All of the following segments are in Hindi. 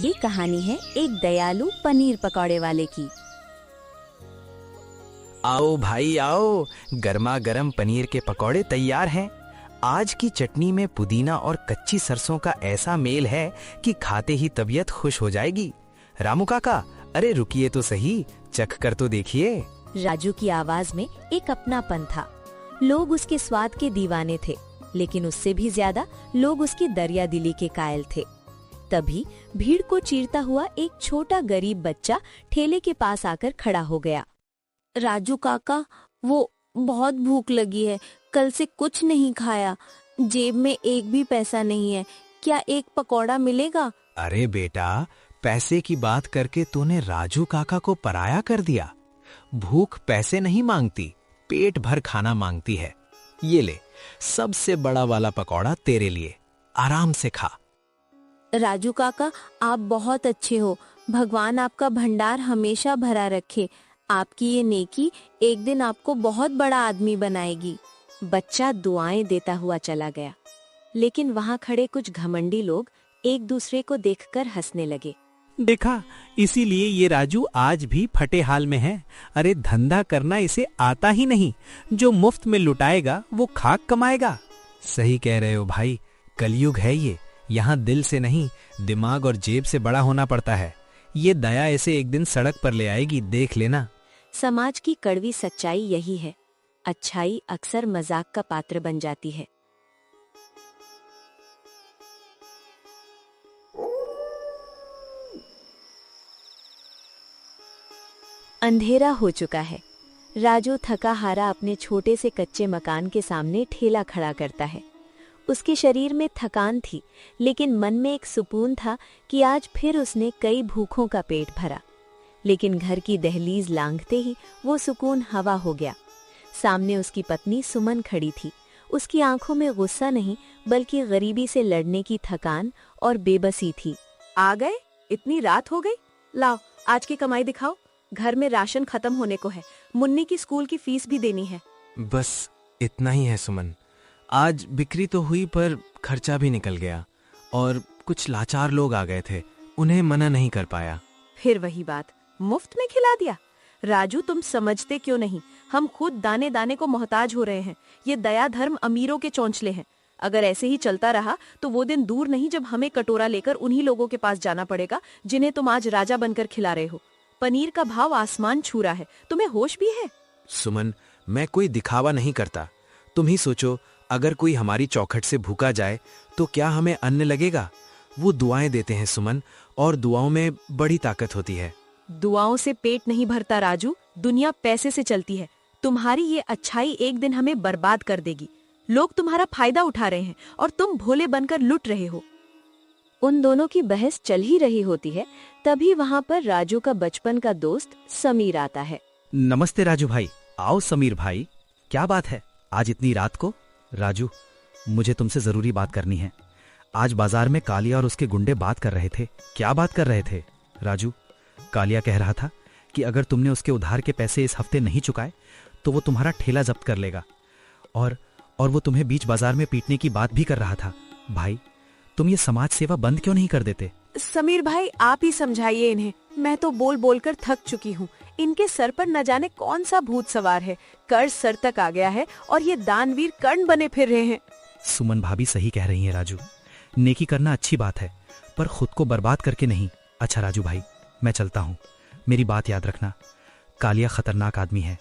ये कहानी है एक दयालु पनीर पकौड़े वाले की। आओ भाई आओ, गर्मा गर्म पनीर के पकौड़े तैयार हैं। आज की चटनी में पुदीना और कच्ची सरसों का ऐसा मेल है कि खाते ही तबीयत खुश हो जाएगी। रामू काका, अरे रुकिए तो सही, चख कर तो देखिए। राजू की आवाज में एक अपनापन था। लोग उसके स्वाद के दीवाने थे, लेकिन उससे भी ज्यादा लोग उसकी दरिया दिली के कायल थे। तभी भीड़ को चीरता हुआ एक छोटा गरीब बच्चा ठेले के पास आकर खड़ा हो गया। राजू काका, वो बहुत भूख लगी है, कल से कुछ नहीं खाया, जेब में एक भी पैसा नहीं है, क्या एक पकौड़ा मिलेगा? अरे बेटा, पैसे की बात करके तूने राजू काका को पराया कर दिया। भूख पैसे नहीं मांगती, पेट भर खाना मांगती है। ये ले, सबसे बड़ा वाला पकौड़ा तेरे लिए, आराम से खा। राजू काका, आप बहुत अच्छे हो, भगवान आपका भंडार हमेशा भरा रखे। आपकी ये नेकी एक दिन आपको बहुत बड़ा आदमी बनाएगी। बच्चा दुआएं देता हुआ चला गया, लेकिन वहाँ खड़े कुछ घमंडी लोग एक दूसरे को देखकर हंसने लगे। देखा, इसीलिए ये राजू आज भी फटे हाल में है। अरे धंधा करना इसे आता ही नहीं, जो मुफ्त में लुटाएगा वो खाक कमाएगा। सही कह रहे हो भाई, कलयुग है ये। यहाँ दिल से नहीं, दिमाग और जेब से बड़ा होना पड़ता है। ये दया ऐसे एक दिन सड़क पर ले आएगी, देख लेना। समाज की कड़वी सच्चाई यही है, अच्छाई अक्सर मजाक का पात्र बन जाती है। अंधेरा हो चुका है। राजू थका हारा अपने छोटे से कच्चे मकान के सामने ठेला खड़ा करता है। उसके शरीर में थकान थी, लेकिन मन में एक सुकून था कि आज फिर उसने कई भूखों का पेट भरा। लेकिन घर की दहलीज लांघते ही वो सुकून हवा हो गया। सामने उसकी पत्नी सुमन खड़ी थी। उसकी आंखों में गुस्सा नहीं, बल्कि गरीबी से लड़ने की थकान और बेबसी थी। आ गए? इतनी रात हो गई? लाओ, आज की कमाई दिखाओ। घर में राशन खत्म होने को है, मुन्नी की स्कूल की फीस भी देनी है। बस इतना ही है सुमन। आज बिक्री तो हुई पर खर्चा भी निकल गया, और कुछ लाचार लोग आ गए थे, उन्हें मना नहीं कर पाया। फिर वही बात, मुफ्त में खिला दिया। राजू, तुम समझते क्यों नहीं? हम खुद दाने दाने को मोहताज हो रहे हैं। ये दया धर्म अमीरों के चौंचले हैं। अगर ऐसे ही चलता रहा तो वो दिन दूर नहीं जब हमें कटोरा लेकर उन्हीं लोगों के पास जाना पड़ेगा जिन्हें तुम आज राजा बनकर खिला रहे हो। पनीर का भाव आसमान छू रहा है, तुम्हें होश भी है? सुमन, मैं कोई दिखावा नहीं करता। तुम ही सोचो, अगर कोई हमारी चौखट से भूखा जाए तो क्या हमें अन्न लगेगा? वो दुआएं देते हैं सुमन, और दुआओं में बड़ी ताकत होती है। दुआओं से पेट नहीं भरता राजू, दुनिया पैसे से चलती है। तुम्हारी ये अच्छाई एक दिन हमें बर्बाद कर देगी। लोग तुम्हारा फायदा उठा रहे हैं और तुम भोले बनकर लुट रहे हो। उन दोनों की बहस चल ही रही होती है, तभी वहाँ पर राजू का बचपन का दोस्त समीर आता है। नमस्ते राजू भाई। आओ समीर भाई, क्या बात है आज इतनी रात को? राजू, मुझे तुमसे जरूरी बात करनी है। आज बाजार में कालिया और उसके गुंडे बात कर रहे थे। क्या बात कर रहे थे? राजू, कालिया कह रहा था कि अगर तुमने उसके उधार के पैसे इस हफ्ते नहीं चुकाए तो वो तुम्हारा ठेला जब्त कर लेगा, और वो तुम्हें बीच बाजार में पीटने की बात भी कर रहा था। भाई, तुम ये समाज सेवा बंद क्यों नहीं कर देते? समीर भाई, आप ही समझाइए इन्हें। मैं तो बोल बोल कर थक चुकी हूँ। इनके सर पर न जाने कौन सा भूत सवार है। कर्ज सर तक आ गया है और ये दानवीर कर्ण बने फिर रहे हैं। सुमन भाभी सही कह रही हैं राजू। नेकी करना अच्छी बात है, पर खुद को बर्बाद करके नहीं। अच्छा राजू भाई, मैं चलता हूँ। मेरी बात याद रखना, कालिया खतरनाक आदमी है।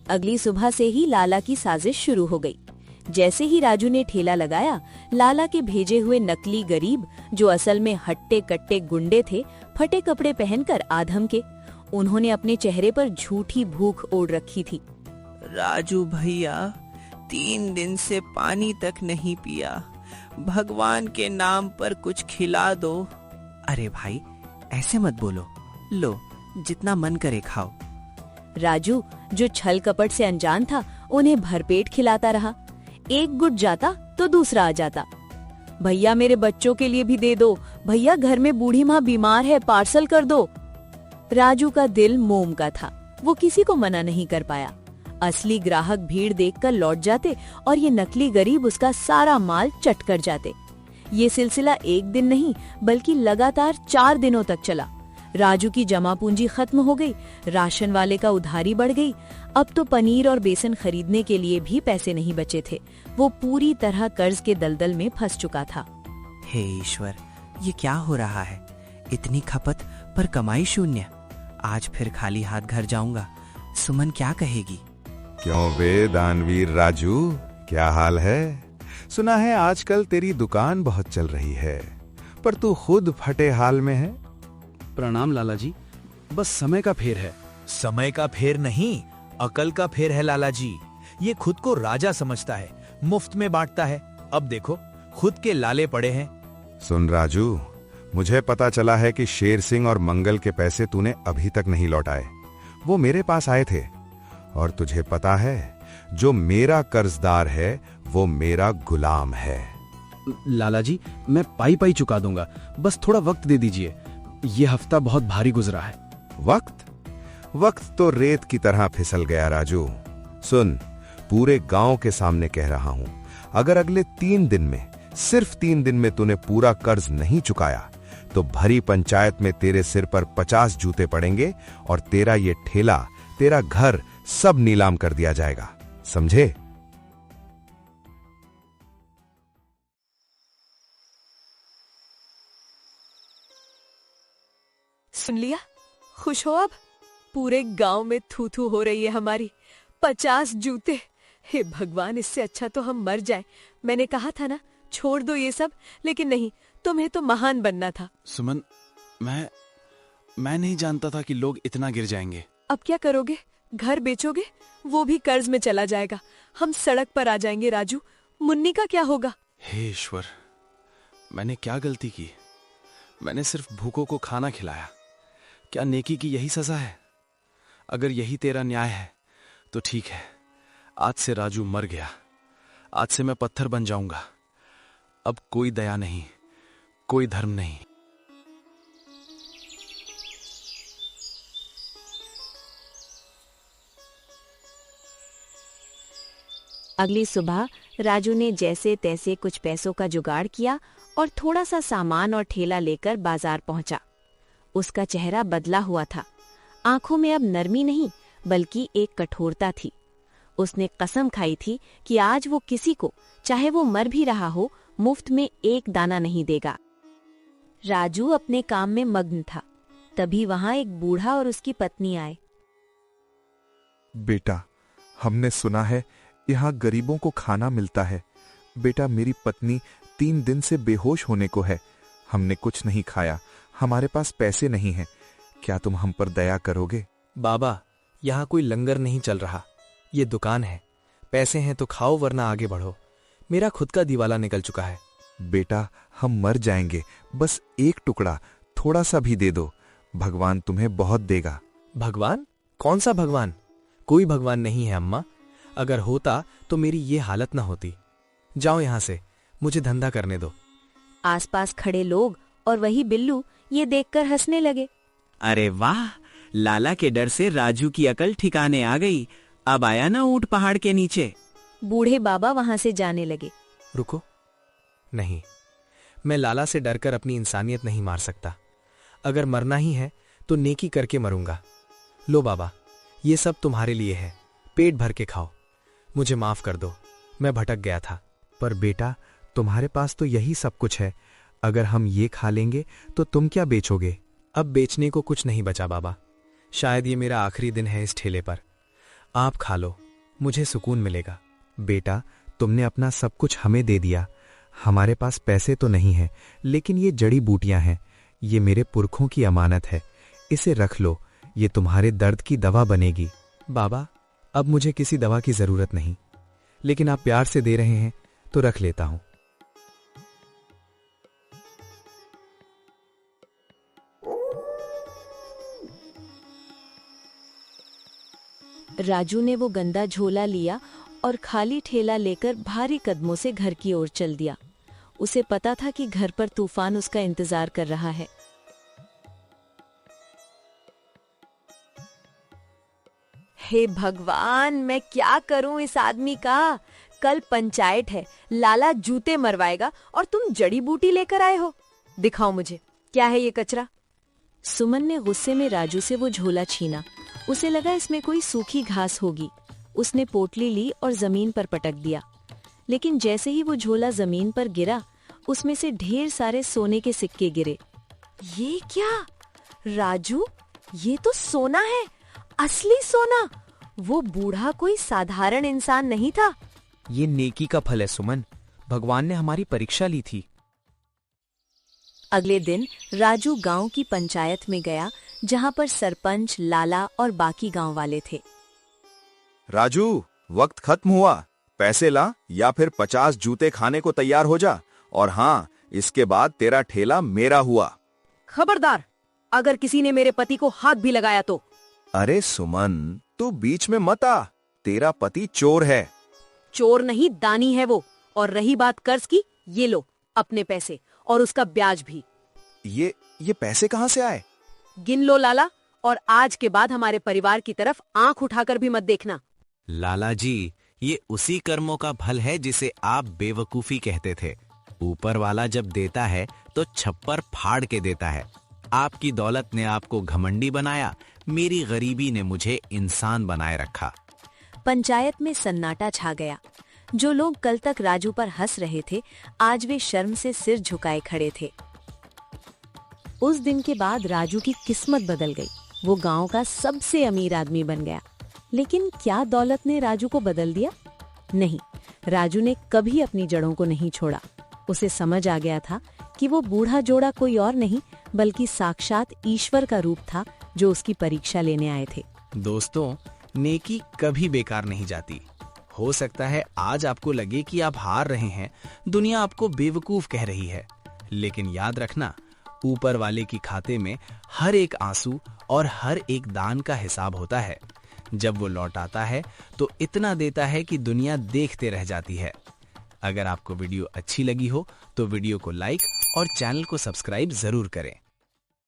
अगली सुबह से ही लाला की साजिश शुरू हो गई। जैसे ही राजू ने ठेला लगाया, लाला के भेजे हुए नकली गरीब, जो असल में हट्टे कट्टे गुंडे थे, फटे कपड़े पहनकर आधम के, उन्होंने अपने चेहरे पर झूठी भूख ओढ़ रखी थी। राजू भैया, 3 दिन से पानी तक नहीं पिया, भगवान के नाम पर कुछ खिला दो। अरे भाई, ऐसे मत बोलो, लो जितना मन करे खाओ। राजू, जो छल कपट से अनजान था, उन्हें भरपेट खिलाता रहा। एक गुट जाता तो दूसरा आ जाता। भैया, मेरे बच्चों के लिए भी दे दो। भैया, घर में बूढ़ी माँ बीमार है, पार्सल कर दो। राजू का दिल मोम का था, वो किसी को मना नहीं कर पाया। असली ग्राहक भीड़ देखकर लौट जाते और ये नकली गरीब उसका सारा माल चट कर जाते। ये सिलसिला एक दिन नहीं बल्कि लगातार 4 दिनों तक चला। राजू की जमा पूंजी खत्म हो गई, राशन वाले का उधारी बढ़ गई। अब तो पनीर और बेसन खरीदने के लिए भी पैसे नहीं बचे थे। वो पूरी तरह कर्ज के दलदल में फंस चुका था। हे ईश्वर, ये क्या हो रहा है? इतनी खपत पर कमाई शून्य। आज फिर खाली हाथ घर जाऊंगा। सुमन क्या कहेगी? क्यों बे दानवीर राजू, क्या हाल है? सुना है आजकल तेरी दुकान बहुत चल रही है, पर तू खुद फटे हाल में है। प्रणाम लाला जी, बस समय का फेर है। समय का फेर नहीं, अकल का फेर है लाला जी। ये खुद को राजा समझता है, मुफ्त में बांटता है। अब देखो खुद के लाले पड़े हैं। सुन राजू, मुझे पता चला है कि शेर सिंह और मंगल के पैसे तूने अभी तक नहीं लौटाए। वो मेरे पास आए थे, और तुझे पता है जो मेरा कर्जदार है वो मेरा गुलाम है। लाला जी, मैं पाई पाई चुका दूंगा, बस थोड़ा वक्त दे दीजिए। ये हफ्ता बहुत भारी गुजरा है। वक्त तो रेत की तरह फिसल गया राजू। सुन, पूरे गांव के सामने कह रहा हूं, अगर अगले 3 दिन में, सिर्फ 3 दिन में तूने पूरा कर्ज नहीं चुकाया तो भरी पंचायत में तेरे सिर पर 50 जूते पड़ेंगे और तेरा ये ठेला, तेरा घर सब नीलाम कर दिया जाएगा, समझे? सुन लिया? खुश हो अब? पूरे गांव में थू थू हो रही है हमारी। 50 जूते! हे भगवान, इससे अच्छा तो हम मर जाएं। मैंने कहा था ना, छोड़ दो ये सब, लेकिन नहीं, तुम्हें तो महान बनना था। सुमन, मैं नहीं जानता था कि लोग इतना गिर जाएंगे। अब क्या करोगे? घर बेचोगे? वो भी कर्ज में चला जाएगा। हम सड़क पर आ जाएंगे राजू। मुन्नी का क्या होगा? हे ईश्वर, मैंने क्या गलती की? मैंने सिर्फ भूखों को खाना खिलाया। क्या नेकी की यही सजा है? अगर यही तेरा न्याय है तो ठीक है। आज से राजू मर गया। आज से मैं पत्थर बन जाऊंगा। अब कोई दया नहीं, कोई धर्म नहीं। अगली सुबह राजू ने जैसे तैसे कुछ पैसों का जुगाड़ किया और थोड़ा सा सामान और ठेला लेकर बाजार पहुंचा। उसका चेहरा बदला हुआ था। आंखों में अब नरमी नहीं बल्कि एक कठोरता थी। उसने कसम खाई थी कि आज वो किसी को, चाहे वो मर भी रहा हो, मुफ्त में एक दाना नहीं देगा। राजू अपने काम में मग्न था। तभी वहां एक बूढ़ा और उसकी पत्नी आए। बेटा, हमने सुना है यहाँ गरीबों को खाना मिलता है। बेटा, मेरी पत्नी 3 दिन से बेहोश होने को है। हमने कुछ नहीं खाया, हमारे पास पैसे नहीं हैं। क्या तुम हम पर दया करोगे? बाबा, यहाँ कोई लंगर नहीं चल रहा, ये दुकान है। पैसे हैं तो खाओ, वरना आगे बढ़ो। मेरा खुद का दिवाला निकल चुका है। बेटा, हम मर जाएंगे, बस एक टुकड़ा थोड़ा सा भी दे दो। भगवान तुम्हें बहुत देगा। भगवान? कौन सा भगवान? कोई भगवान नहीं है अम्मा। अगर होता तो मेरी ये हालत ना होती। जाओ यहाँ से, मुझे धंधा करने दो। आसपास खड़े लोग और वही बिल्लू ये देखकर हंसने लगे। अरे वाह, लाला के डर से राजू की अकल ठिकाने आ गई। अब आया ना ऊंट पहाड़ के नीचे। बूढ़े बाबा वहां से जाने लगे। रुको, नहीं, मैं लाला से डरकर अपनी इंसानियत नहीं मार सकता। अगर मरना ही है तो नेकी करके मरूंगा। लो बाबा, ये सब तुम्हारे लिए है, पेट भर के खाओ। मुझे माफ कर दो, मैं भटक गया था। पर बेटा, तुम्हारे पास तो यही सब कुछ है। अगर हम ये खा लेंगे तो तुम क्या बेचोगे? अब बेचने को कुछ नहीं बचा बाबा। शायद ये मेरा आखिरी दिन है इस ठेले पर। आप खा लो, मुझे सुकून मिलेगा। बेटा, तुमने अपना सब कुछ हमें दे दिया। हमारे पास पैसे तो नहीं है, लेकिन ये जड़ी बूटियां हैं। ये मेरे पुरखों की अमानत है। इसे रख लो, ये तुम्हारे दर्द की दवा बनेगी। बाबा, अब मुझे किसी दवा की जरूरत नहीं, लेकिन आप प्यार से दे रहे हैं तो रख लेता हूं। राजू ने वो गंदा झोला लिया और खाली ठेला लेकर भारी कदमों से घर की ओर चल दिया। उसे पता था कि घर पर तूफान उसका इंतजार कर रहा है। हे भगवान, मैं क्या करूं इस आदमी का। कल पंचायत है, लाला जूते मरवाएगा और तुम जड़ी बूटी लेकर आए हो। दिखाओ मुझे, क्या है ये कचरा। सुमन ने गुस्से में राजू से वो झोला छीना। उसे लगा इसमें कोई सूखी घास होगी। उसने पोटली ली और जमीन पर पटक दिया, लेकिन जैसे ही वो झोला जमीन पर गिरा, उसमें से ढेर सारे सोने के सिक्के गिरे। ये क्या राजू, ये तो सोना है, असली सोना। वो बूढ़ा कोई साधारण इंसान नहीं था। ये नेकी का फल है सुमन, भगवान ने हमारी परीक्षा ली थी। अगले दिन राजू गांव की पंचायत में गया, जहां पर सरपंच, लाला और बाकी गांव वाले थे। राजू, वक्त खत्म हुआ। पैसे ला या फिर 50 जूते खाने को तैयार हो जा। और हाँ, इसके बाद तेरा ठेला मेरा हुआ। खबरदार, अगर किसी ने मेरे पति को हाथ भी लगाया तो। अरे सुमन, तू बीच में मत आ। तेरा पति चोर है। चोर नहीं, दानी है वो। और रही बात कर्ज की, ये लो अपने पैसे और उसका ब्याज भी। ये पैसे कहाँ से आए? गिन लो लाला, और आज के बाद हमारे परिवार की तरफ आंख उठाकर भी मत देखना। लाला जी, ये उसी कर्मों का फल है जिसे आप बेवकूफी कहते थे। ऊपर वाला जब देता है तो छप्पर फाड़ के देता है। आपकी दौलत ने आपको घमंडी बनाया, मेरी गरीबी ने मुझे इंसान बनाए रखा। पंचायत में सन्नाटा छा गया। जो लोग कल तक राजू पर हंस रहे थे, आज वे शर्म से सिर झुकाए खड़े थे। उस दिन के बाद राजू की किस्मत बदल गई। वो गांव का सबसे अमीर आदमी बन गया। लेकिन क्या दौलत ने राजू को बदल दिया? नहीं, राजू ने कभी अपनी जड़ों को नहीं छोड़ा। उसे समझ आ गया था कि वो बूढ़ा जोड़ा कोई और नहीं, बल्कि साक्षात ईश्वर का रूप था, जो उसकी परीक्षा लेने आए थे। दोस्तों, नेकी कभी बेकार नहीं जाती। हो सकता है आज आपको लगे कि आप हार रहे हैं, दुनिया आपको बेवकूफ कह रही है, लेकिन याद रखना, ऊपर वाले की खाते में हर एक आंसू और हर एक दान का हिसाब होता है। जब वो लौटाता है तो इतना देता है कि दुनिया देखते रह जाती है। अगर आपको वीडियो अच्छी लगी हो तो वीडियो को लाइक और चैनल को सब्सक्राइब जरूर करें।